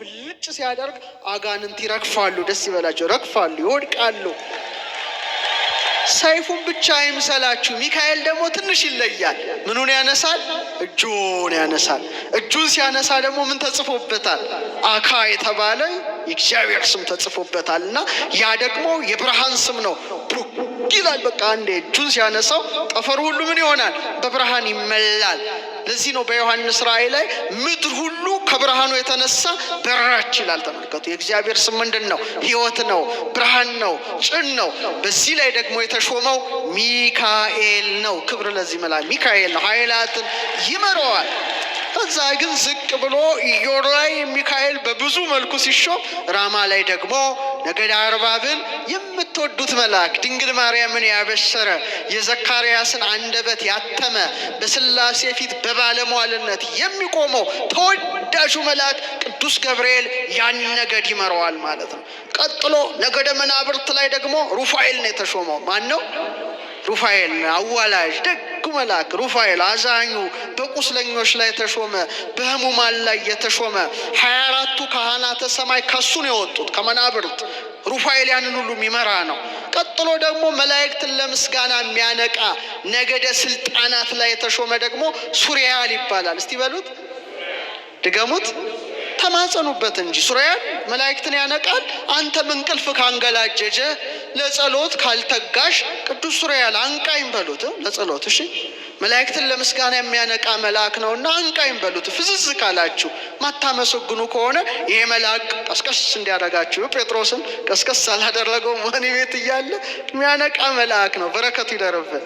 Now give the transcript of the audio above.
ብልጭ ሲያደርግ አጋንንት ይረግፋሉ፣ ደስ ይበላቸው፣ ረግፋሉ፣ ይወድቃሉ። ሰይፉን ብቻ አይምሰላችሁ፣ ሚካኤል ደግሞ ትንሽ ይለያል። ምኑን ያነሳል? እጁን ያነሳል። እጁን ሲያነሳ ደግሞ ምን ተጽፎበታል? አካ የተባለ የእግዚአብሔር ስም ተጽፎበታል። እና ያ ደግሞ የብርሃን ስም ነው። ይላል በቃ አንዴ እጁን ሲያነሳው ጠፈሩ ሁሉ ምን ይሆናል? በብርሃን ይመላል። ለዚህ ነው በዮሐንስ ራእይ ላይ ምድር ሁሉ ከብርሃኑ የተነሳ በራች ይላል። ተመልከቱ፣ የእግዚአብሔር ስም ምንድን ነው? ሕይወት ነው፣ ብርሃን ነው፣ ጭን ነው። በዚህ ላይ ደግሞ የተሾመው ሚካኤል ነው። ክብር ለዚህ መልአክ ሚካኤል ነው። ኃይላትን ይመራዋል። ከዛ ግን ዝቅ ብሎ ኢዮር ላይ ሚካኤል በብዙ መልኩ ሲሾም፣ ራማ ላይ ደግሞ ነገደ አርባብን የምትወዱት መልአክ ድንግል ማርያምን ያበሰረ የዘካርያስን አንደበት ያተመ በስላሴ ፊት በባለሟልነት የሚቆመው ተወዳጁ መልአክ ቅዱስ ገብርኤል ያን ነገድ ይመራዋል ማለት ነው። ቀጥሎ ነገደ መናብርት ላይ ደግሞ ሩፋኤል ነው የተሾመው። ማን ነው? ሩፋኤል አዋላጅ ደጉ መልአክ ሩፋኤል አዛኙ በቁስለኞች ላይ ተሾመ፣ በህሙማን ላይ የተሾመ 24ቱ ካህናተ ሰማይ ከሱ ነው የወጡት ከመናብርት። ሩፋኤል ያንን ሁሉ የሚመራ ነው። ቀጥሎ ደግሞ መላእክትን ለምስጋና የሚያነቃ ነገደ ስልጣናት ላይ የተሾመ ደግሞ ሱሪያል ይባላል። እስቲ በሉት፣ ድገሙት፣ ተማጸኑበት እንጂ ሱሪያል መላእክትን ያነቃል። አንተም እንቅልፍ ካንገላጀጀ ለጸሎት ካልተጋሽ ቅዱስ ሱሪያል አንቃኝ በሉት ለጸሎት። እሺ መላእክትን ለምስጋና የሚያነቃ መልአክ ነውና አንቃኝ በሉት። ፍዝዝ ካላችሁ ማታመሰግኑ ከሆነ ይሄ መልአክ ቀስቀስ እንዲያደርጋችሁ ጴጥሮስን ቀስቀስ አላደረገው ወህኒ ቤት እያለ የሚያነቃ መልአክ ነው። በረከቱ ይደርብን።